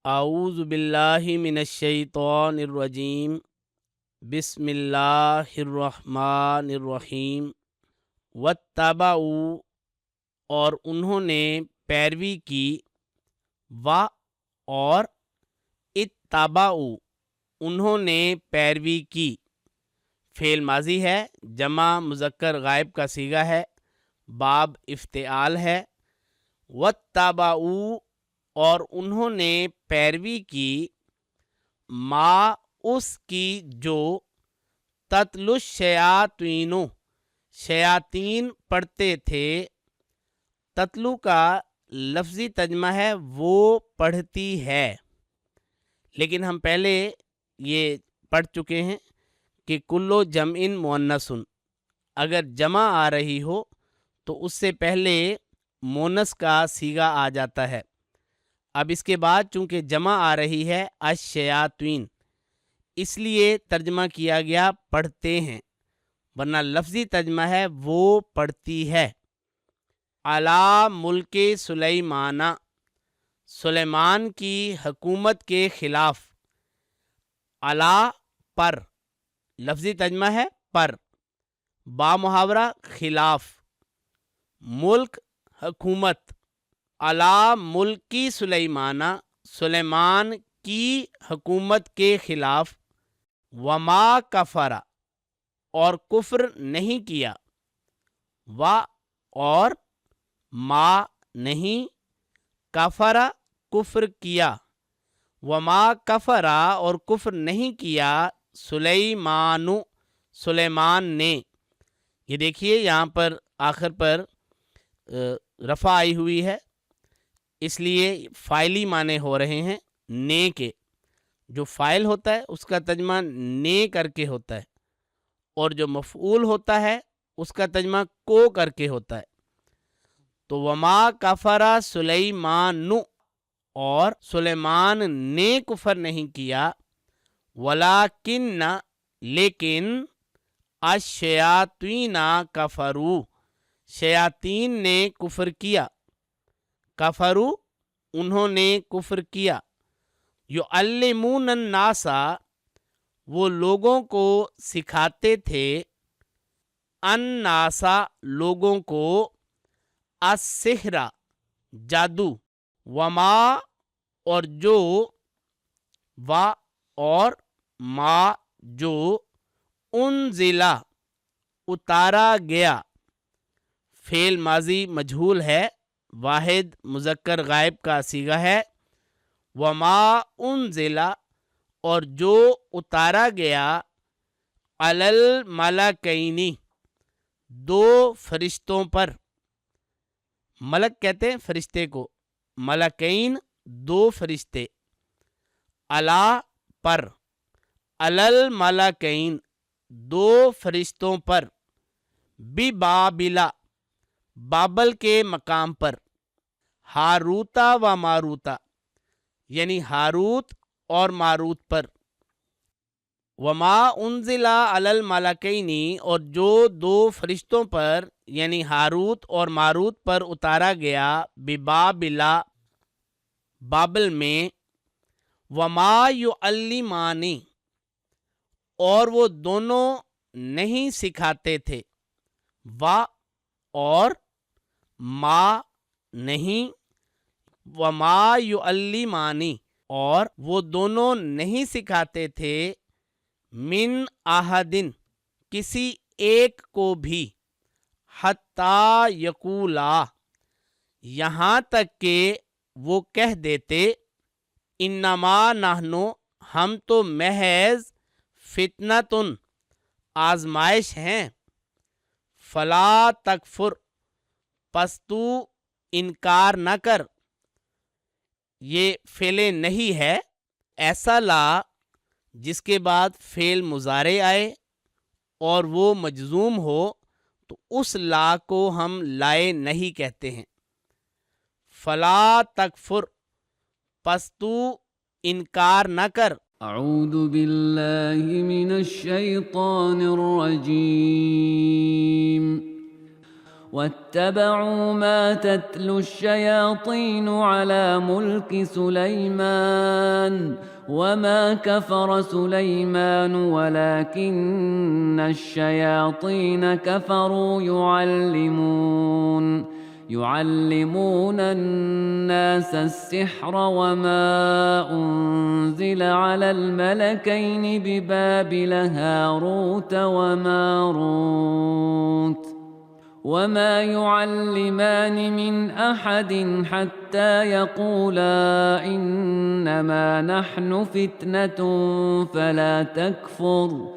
اعوذ باللہ من الشیطان الرجیم، بسم اللہ الرحمن الرحیم۔ واتبعوا، اور انہوں نے پیروی کی، اور اتبعوا، انہوں نے پیروی کی۔ فعل ماضی ہے، جمع مذکر غائب کا صیغہ ہے، باب افتعال ہے۔ واتبعوا، اور انہوں نے پیروی کی، ما اس کی جو تتلو الشیاطین، شیاطین پڑھتے تھے۔ تتلو کا لفظی ترجمہ ہے وہ پڑھتی ہے، لیکن ہم پہلے یہ پڑھ چکے ہیں کہ کلو جمع مؤنث، اگر جمع آ رہی ہو تو اس سے پہلے مؤنث کا صیغہ آ جاتا ہے۔ اب اس کے بعد چونکہ جمع آ رہی ہے الشیاطین، اس لیے ترجمہ کیا گیا پڑھتے ہیں، ورنہ لفظی ترجمہ ہے وہ پڑھتی ہے۔ علی ملک سلیمان، سلیمان کی حکومت کے خلاف۔ علی پر، لفظی ترجمہ ہے پر، با محاورہ خلاف، ملک حکومت۔ علی ملکی سلیمان، سلیمان کی حکومت کے خلاف۔ وما کفر، اور کفر نہیں کیا۔ اور ما نہیں، کفر کفر کیا۔ وما کفر، اور کفر نہیں کیا، سلیمان، سلیمان نے۔ یہ دیکھیے یہاں پر آخر پر رفع آئی ہوئی ہے، اس لیے فاعلی معنی ہو رہے ہیں نے کے۔ جو فاعل ہوتا ہے اس کا ترجمہ نے کر کے ہوتا ہے، اور جو مفعول ہوتا ہے اس کا ترجمہ کو کر کے ہوتا ہے۔ تو وما کفر سلیمان، اور سلیمان نے کفر نہیں کیا، ولیکن، لیکن، الشیاطین کفروا، شیاطین نے کفر کیا۔ کفروا، انہوں نے کفر کیا۔ یعلمون الناس، وہ لوگوں کو سکھاتے تھے، الناس، لوگوں کو، السحر، جادو، وما، اور جو، اور ما، جو، انزلہ، اتارا گیا۔ فعل ماضی مجہول ہے، واحد مذکر غائب کا صیغہ ہے۔ وما انزلہ، اور جو اتارا گیا، علی الملکین، دو فرشتوں پر۔ ملک کہتے ہیں فرشتے کو، ملکین دو فرشتے۔ علی پر، علی الملکین دو فرشتوں پر، ببابل، بابل کے مقام پر، ہاروتا و ماروتا، یعنی ہاروت اور ماروت پر۔ وما انزل علی الملکین، اور جو دو فرشتوں پر یعنی ہاروت اور ماروت پر اتارا گیا، ببابل، بابل میں۔ وما یعلمان، اور وہ دونوں نہیں سکھاتے تھے۔ اور ما نہیں، وما یعلمان، اور وہ دونوں نہیں سکھاتے تھے، من احدن، کسی ایک کو بھی، حتی یقولا، یہاں تک کہ وہ کہہ دیتے، انما نحنو، ہم تو محض، فتنتن، آزمائش ہیں، فلا تکفر، پس تو انکار نہ کر۔ یہ فعل نہیں ہے، ایسا لا جس کے بعد فعل مضارع آئے اور وہ مجزوم ہو تو اس لا کو ہم لائے نہیں کہتے ہیں۔ فلا تکفر، پس تو انکار نہ کر۔ اعوذ باللہ من الشیطان الرجیم واتبعوا ما تتلو الشياطين على ملك سليمان وما كفر سليمان ولكن الشياطين كفروا يعلمون الناس السحر وما أنزل على الملكين ببابل هاروت وماروت وما يعلمان من أحد حتى يقولا إنما نحن فتنة فلا تكفر